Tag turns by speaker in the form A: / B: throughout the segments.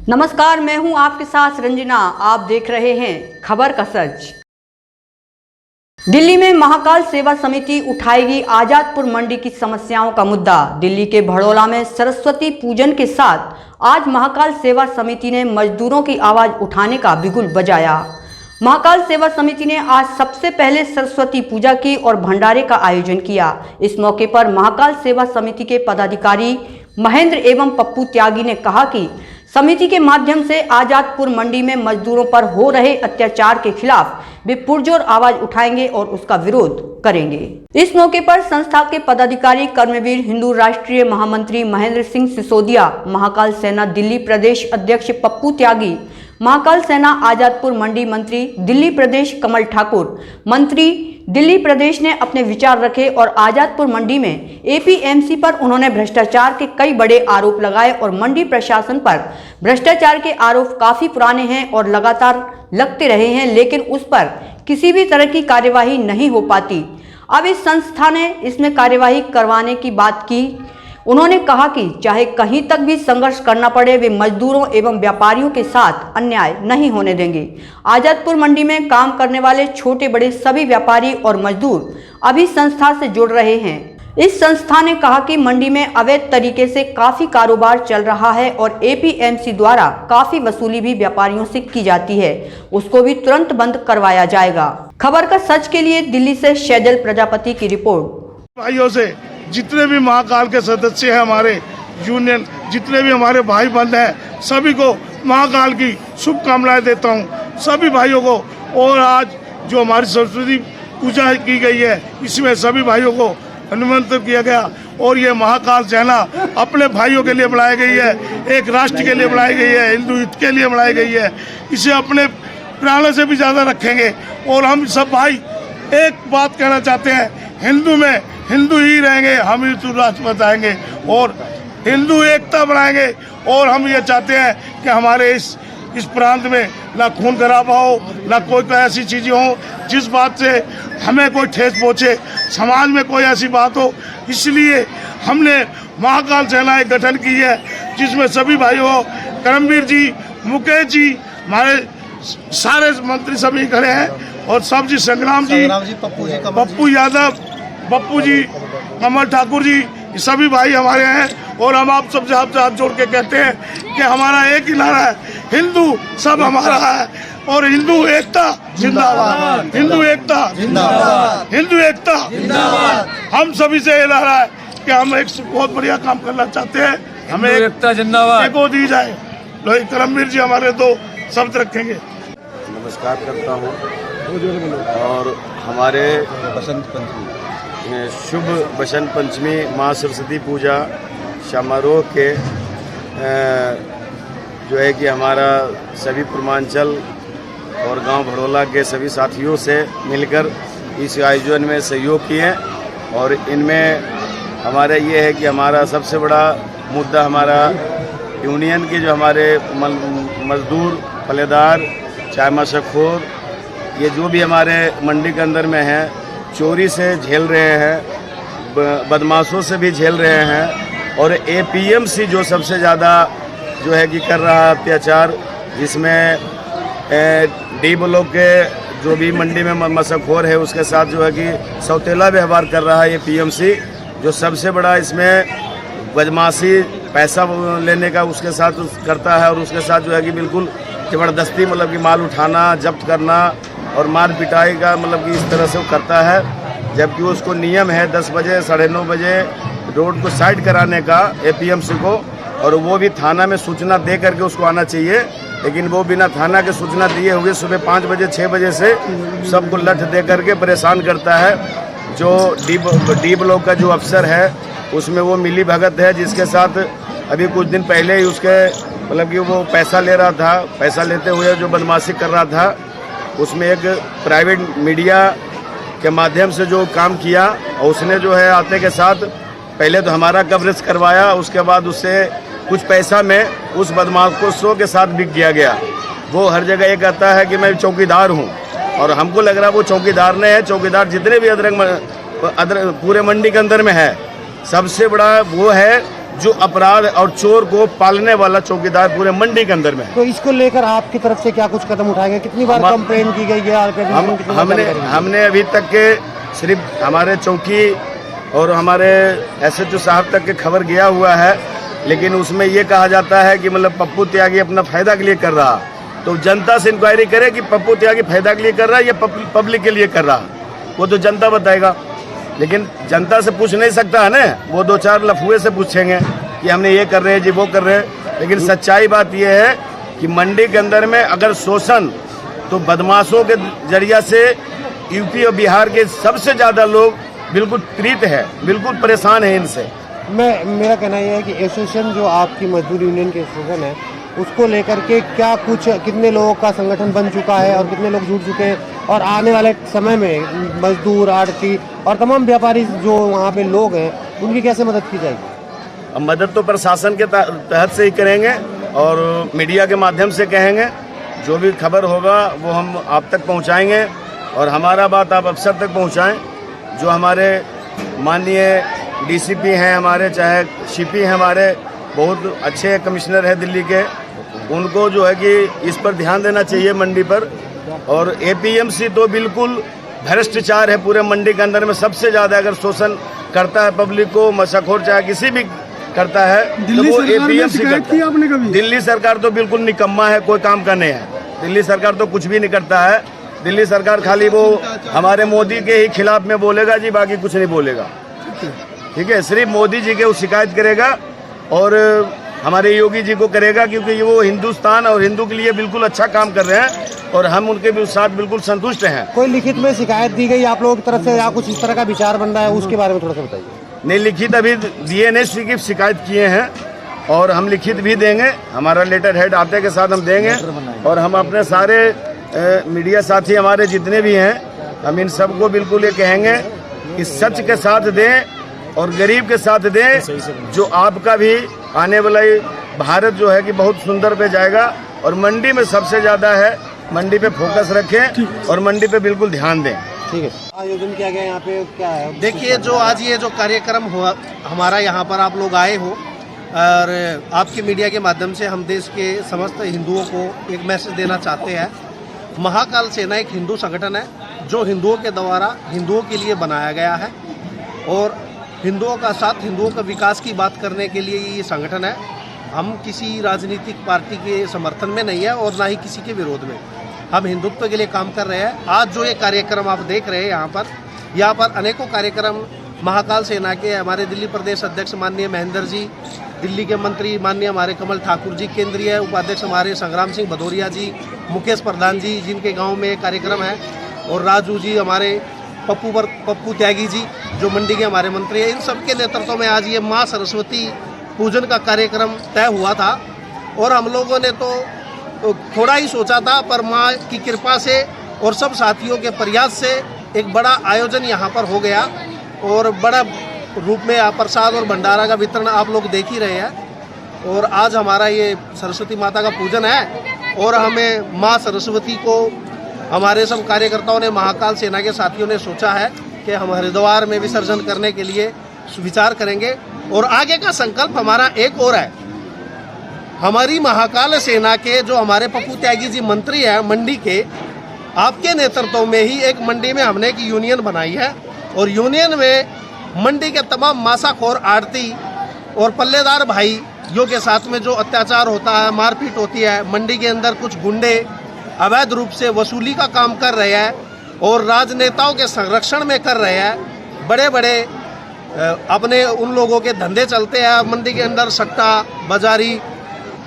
A: नमस्कार, मैं हूं आपके साथ रंजना। आप देख रहे हैं खबर का सच। दिल्ली में महाकाल सेवा समिति उठाएगी आजादपुर मंडी की समस्याओं का मुद्दा। दिल्ली के भड़ोला में सरस्वती पूजन के साथ आज महाकाल सेवा समिति ने मजदूरों की आवाज उठाने का बिगुल बजाया। महाकाल सेवा समिति ने आज सबसे पहले सरस्वती पूजा की और भंडारे का आयोजन किया। इस मौके पर महाकाल सेवा समिति के पदाधिकारी महेंद्र एवं पप्पू त्यागी ने कहा कि समिति के माध्यम से आजादपुर मंडी में मजदूरों पर हो रहे अत्याचार के खिलाफ वे पुरजोर आवाज उठाएंगे और उसका विरोध करेंगे। इस मौके पर संस्था के पदाधिकारी कर्मवीर हिंदू राष्ट्रीय महामंत्री महेंद्र सिंह सिसोदिया, महाकाल सेना दिल्ली प्रदेश अध्यक्ष पप्पू त्यागी, महाकाल सेना आजादपुर मंडी मंत्री दिल्ली प्रदेश कमल ठाकुर, मंत्री दिल्ली प्रदेश ने अपने विचार रखे और आजादपुर मंडी में एपीएमसी पर उन्होंने भ्रष्टाचार के कई बड़े आरोप लगाए और मंडी प्रशासन पर भ्रष्टाचार के आरोप काफी पुराने हैं और लगातार लगते रहे हैं, लेकिन उस पर किसी भी तरह की कार्यवाही नहीं हो पाती। अब इस संस्था ने इसमें कार्यवाही करवाने की बात की। उन्होंने कहा कि चाहे कहीं तक भी संघर्ष करना पड़े, वे मजदूरों एवं व्यापारियों के साथ अन्याय नहीं होने देंगे। आजादपुर मंडी में काम करने वाले छोटे बड़े सभी व्यापारी और मजदूर अभी संस्था से जुड़ रहे हैं। इस संस्था ने कहा कि मंडी में अवैध तरीके से काफी कारोबार चल रहा है और एपीएमसी द्वारा काफी वसूली भी व्यापारियों से की जाती है, उसको भी तुरंत बंद करवाया जाएगा। खबर का सच के लिए दिल्ली से शैजल प्रजापति की रिपोर्ट।
B: भाइयों से जितने भी महाकाल के सदस्य हैं, हमारे यूनियन, जितने भी हमारे भाई बंद हैं, सभी को महाकाल की शुभकामनाएं देता हूं, सभी भाइयों को। और आज जो हमारी सरस्वती पूजा की गई है, इसमें सभी भाइयों को निमंत्रित किया गया और ये महाकाल सेना अपने भाइयों के लिए बनाई गई है, एक राष्ट्र के लिए बनाई गई है, हिंदू हित के लिए बनाई गई है। इसे अपने प्राणों से भी ज़्यादा रखेंगे और हम सब भाई एक बात कहना चाहते हैं, हिंदू में हिंदू ही रहेंगे, हम हिंदू राष्ट्र बताएंगे और हिंदू एकता बनाएंगे। और हम ये चाहते हैं कि हमारे इस प्रांत में ना खून खराबा हो, ना कोई ऐसी चीज़ें हो जिस बात से हमें कोई ठेस पहुँचे, समाज में कोई ऐसी बात हो। इसलिए हमने महाकाल सेना एक गठन की है जिसमें सभी भाइयों, कर्मवीर जी, मुकेश जी, हमारे सारे मंत्री सभी खड़े हैं और सब जी, संग्राम जी, पप्पू यादव, पप्पू जी, कमल ठाकुर जी, सभी भाई हमारे हैं। और हम आप सबसे हाथ जोड़ के कहते हैं कि हमारा एक ही नारा है, हिंदू सब हमारा है और हिंदू एकता जिंदाबाद, हिंदू एकता जिंदाबाद, हिंदू एकता जिंदाबाद। हम सभी से ये नारा है कि हम एक बहुत बढ़िया काम करना चाहते हैं, हमें एकता जिंदाबाद को दी जाए। करमवीर जी हमारे दो शब्द रखेंगे।
C: नमस्कार करता हूँ और हमारे शुभ बसंत पंचमी माँ सरस्वती पूजा समारोह के जो है कि हमारा सभी पूर्वांचल और गांव भड़ोला के सभी साथियों से मिलकर इस आयोजन में सहयोग किए और इनमें हमारा ये है कि हमारा सबसे बड़ा मुद्दा हमारा यूनियन के जो हमारे मजदूर, पल्लेदार, चाय मशक्खोर, ये जो भी हमारे मंडी के अंदर में हैं, चोरी से झेल रहे हैं, बदमाशों से भी झेल रहे हैं और एपीएमसी जो सबसे ज़्यादा जो है कि कर रहा है अत्याचार, जिसमें डी ब्लॉक के जो भी मंडी में मशक्खोर है उसके साथ जो है कि सौतेला व्यवहार कर रहा है एपीएमसी, जो सबसे बड़ा इसमें बदमाशी, पैसा लेने का उसके साथ करता है और उसके साथ जो है कि बिल्कुल ज़बरदस्ती मतलब कि माल उठाना, जब्त करना और मार पिटाई का मतलब कि इस तरह से वो करता है। जबकि उसको नियम है 10 बजे 9:30 बजे रोड को साइड कराने का एपीएमसी को, और वो भी थाना में सूचना दे करके उसको आना चाहिए, लेकिन वो बिना थाना के सूचना दिए हुए सुबह 5 बजे 6 बजे से सबको लठ दे करके परेशान करता है। जो डी ब्लॉक का जो अफसर है उसमें वो मिली भगत है, जिसके साथ अभी कुछ दिन पहले ही उसके मतलब कि वो पैसा ले रहा था, पैसा लेते हुए जो बदमाशी कर रहा था, उसमें एक प्राइवेट मीडिया के माध्यम से जो काम किया और उसने जो है आते के साथ पहले तो हमारा कवरेज करवाया, उसके बाद उससे कुछ पैसा में उस बदमाशों के साथ बिक गया। वो हर जगह ये कहता है कि मैं चौकीदार हूँ और हमको लग रहा है वो चौकीदार नहीं है। चौकीदार जितने भी अदरक पूरे मंडी के अंदर में है, सबसे बड़ा वो है जो अपराध और चोर को पालने वाला चौकीदार पूरे मंडी के अंदर में है।
D: तो इसको लेकर आपकी तरफ से क्या कुछ कदम उठाएंगे? कितनी बार कंप्लेन की गई है?
C: हमने अभी तक के सिर्फ हमारे चौकी और हमारे SHO साहब तक के खबर गया हुआ है, लेकिन उसमें ये कहा जाता है कि मतलब पप्पू त्यागी अपना फायदा के लिए कर रहा। तो जनता से इंक्वायरी करे कि पप्पू त्यागी फायदा के लिए कर रहा है या पब्लिक के लिए कर रहा, वो तो जनता बताएगा। लेकिन जनता से पूछ नहीं सकता है ना, वो 2-4 लफुए से पूछेंगे कि हमने ये कर रहे हैं जी, वो कर रहे हैं। लेकिन सच्चाई बात ये है कि मंडी के अंदर में अगर शोषण तो बदमाशों के जरिया से यूपी और बिहार के सबसे ज़्यादा लोग बिल्कुल पीड़ित है, बिल्कुल परेशान है इनसे।
D: मेरा कहना यह है कि एसोसिएशन जो आपकी मजदूर यूनियन के एसोसिएशन है, उसको लेकर के क्या कुछ, कितने लोगों का संगठन बन चुका है और कितने लोग जुड़ चुके हैं, और आने वाले समय में मजदूर, आड़ती और तमाम व्यापारी जो वहाँ पे लोग हैं, उनकी कैसे मदद की जाएगी?
C: अब मदद तो प्रशासन के तहत से ही करेंगे और मीडिया के माध्यम से कहेंगे। जो भी खबर होगा वो हम आप तक पहुँचाएँगे और हमारा बात आप अफसर तक पहुँचाएँ। जो हमारे माननीय DCP हैं हमारे, चाहे CP हैं हमारे, बहुत अच्छे कमिश्नर हैं दिल्ली के, उनको जो है कि इस पर ध्यान देना चाहिए मंडी पर। और APMC तो बिल्कुल भ्रष्टाचार है पूरे मंडी के अंदर में, सबसे ज़्यादा अगर शोषण करता है पब्लिक को, मशक्कत चाहे किसी भी करता है तो वो APMC करता है। दिल्ली सरकार तो बिल्कुल निकम्मा है, कोई काम का नहीं है। दिल्ली सरकार तो कुछ भी नहीं करता है। दिल्ली सरकार खाली वो हमारे मोदी के ही खिलाफ में बोलेगा जी, बाकी कुछ नहीं बोलेगा। ठीक है, सिर्फ मोदी जी के वो शिकायत करेगा और हमारे योगी जी को करेगा, क्योंकि वो हिंदुस्तान और हिंदू के लिए बिल्कुल अच्छा काम कर रहे हैं और हम उनके भी साथ बिल्कुल संतुष्ट हैं।
D: कोई लिखित में शिकायत दी गई आप लोगों की तरफ से या कुछ इस तरह का विचार बन रहा है, उसके बारे में थोड़ा सा बताइए।
C: नहीं, लिखित अभी दिए नहीं, की शिकायत किए हैं और हम लिखित भी देंगे। हमारा लेटर हेड आते के साथ हम देंगे और हम अपने सारे मीडिया साथी हमारे जितने भी हैं, हम इन सबको बिल्कुल ये कहेंगे कि सच के साथ दें और गरीब के साथ दें। जो आपका भी आने वाला भारत जो है कि बहुत सुंदर पे जाएगा और मंडी में सबसे ज़्यादा है, मंडी पे फोकस रखें और मंडी पे बिल्कुल ध्यान दें।
D: ठीक है, आयोजन किया गया यहाँ पे क्या है?
E: देखिए, जो आज ये जो कार्यक्रम हुआ हमारा, यहाँ पर आप लोग आए हो और आपके मीडिया के माध्यम से हम देश के समस्त हिंदुओं को एक मैसेज देना चाहते हैं। महाकाल सेना एक हिंदू संगठन है जो हिंदुओं के द्वारा हिंदुओं के लिए बनाया गया है और हिंदुओं का साथ, हिंदुओं का विकास की बात करने के लिए ये संगठन है। हम किसी राजनीतिक पार्टी के समर्थन में नहीं है और ना ही किसी के विरोध में, हम हिंदुत्व के लिए काम कर रहे हैं। आज जो ये कार्यक्रम आप देख रहे हैं यहाँ पर अनेकों कार्यक्रम महाकाल सेना के हमारे दिल्ली प्रदेश अध्यक्ष माननीय महेंद्र जी, दिल्ली के मंत्री माननीय हमारे कमल ठाकुर जी, केंद्रीय उपाध्यक्ष हमारे संग्राम सिंह भदौरिया जी, मुकेश प्रधान जी जिनके गांव में कार्यक्रम है, और राजू जी हमारे पप्पू त्यागी जी जो मंडी के हमारे मंत्री हैं, इन सब के नेतृत्व में आज ये माँ सरस्वती पूजन का कार्यक्रम तय हुआ था। और हम लोगों ने तो थोड़ा ही सोचा था, पर माँ की कृपा से और सब साथियों के प्रयास से एक बड़ा आयोजन यहाँ पर हो गया और बड़ा रूप में प्रसाद और भंडारा का वितरण आप लोग देख ही रहे हैं। और आज हमारा ये सरस्वती माता का पूजन है और हमें माँ सरस्वती को हमारे सब कार्यकर्ताओं ने, महाकाल सेना के साथियों ने सोचा है कि हम हरिद्वार में विसर्जन करने के लिए विचार करेंगे। और आगे का संकल्प हमारा एक और है, हमारी महाकाल सेना के जो हमारे पप्पू त्यागी जी मंत्री हैं मंडी के, आपके नेतृत्व में ही एक मंडी में हमने एक यूनियन बनाई है और यूनियन में मंडी के तमाम मासाखोर आड़ती और पल्लेदार भाइयों के साथ में जो अत्याचार होता है, मारपीट होती है, मंडी के अंदर कुछ गुंडे अवैध रूप से वसूली का काम कर रहे हैं और राजनेताओं के संरक्षण में कर रहे हैं। बड़े बड़े अपने उन लोगों के धंधे चलते हैं मंडी के अंदर, सट्टा बाजारी,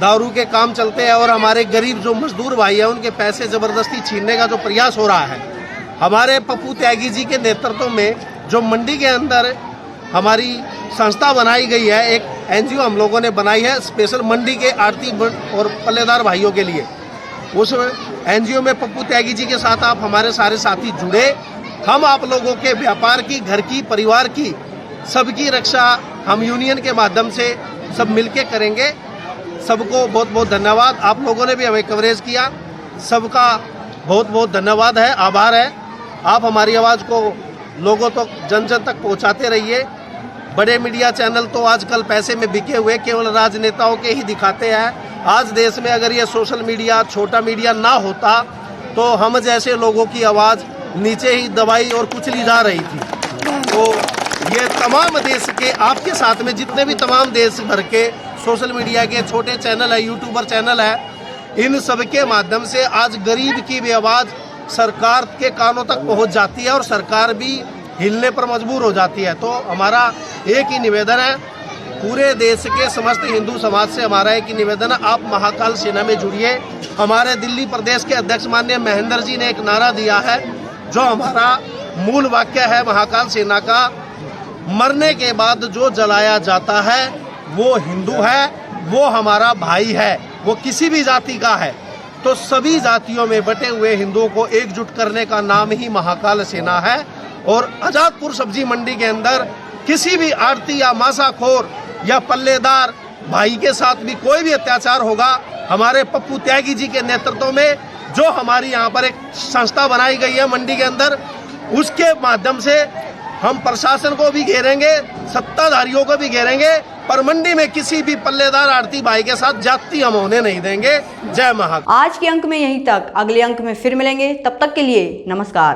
E: दारू के काम चलते हैं और हमारे गरीब जो मजदूर भाई हैं उनके पैसे ज़बरदस्ती छीनने का जो प्रयास हो रहा है। हमारे पप्पू त्यागी जी के नेतृत्व में जो मंडी के अंदर हमारी संस्था बनाई गई है, एक NGO हम लोगों ने बनाई है स्पेशल मंडी के आड़ती और पल्लेदार भाइयों के लिए। उस NGO में पप्पू त्यागी जी के साथ आप हमारे सारे साथी जुड़े। हम आप लोगों के व्यापार की, घर की, परिवार की, सबकी रक्षा हम यूनियन के माध्यम से सब मिलके करेंगे। सबको बहुत बहुत धन्यवाद। आप लोगों ने भी हमें कवरेज किया, सबका बहुत बहुत धन्यवाद है, आभार है। आप हमारी आवाज़ को लोगों तक, जन जन तक पहुंचाते रहिए। बड़े मीडिया चैनल तो आजकल पैसे में बिके हुए केवल राजनेताओं के ही दिखाते हैं। आज देश में अगर ये सोशल मीडिया, छोटा मीडिया ना होता तो हम जैसे लोगों की आवाज़ नीचे ही दबाई और कुचली जा रही थी। तो ये तमाम देश के आपके साथ में जितने भी तमाम देश भर के सोशल मीडिया के छोटे चैनल है, यूट्यूबर चैनल है, इन सब के माध्यम से आज गरीब की भी आवाज़ सरकार के कानों तक पहुंच जाती है और सरकार भी हिलने पर मजबूर हो जाती है। तो हमारा एक ही निवेदन है, पूरे देश के समस्त हिंदू समाज से हमारा एक ही निवेदन है, आप महाकाल सेना में जुड़िए। हमारे दिल्ली प्रदेश के अध्यक्ष माननीय महेंद्र जी ने एक नारा दिया है, जो हमारा मूल वाक्य है महाकाल सेना का, मरने के बाद जो जलाया जाता है वो हिंदू है, वो हमारा भाई है, वो किसी भी जाति का है। तो सभी जातियों में बटे हुए हिंदुओं को एकजुट करने का नाम ही महाकाल सेना है। और आजादपुर सब्जी मंडी के अंदर किसी भी आड़ती या मासाखोर या पल्लेदार भाई के साथ भी कोई भी अत्याचार होगा, हमारे पप्पू त्यागी जी के नेतृत्व में जो हमारी यहाँ पर एक संस्था बनाई गई है मंडी के अंदर, उसके माध्यम से हम प्रशासन को भी घेरेंगे, सत्ताधारियों को भी घेरेंगे, पर मंडी में किसी भी पल्लेदार आड़ती भाई के साथ जाति हम होने नहीं देंगे। जय महाकाल।
A: आज के अंक में यहीं तक, अगले अंक में फिर मिलेंगे, तब तक के लिए नमस्कार।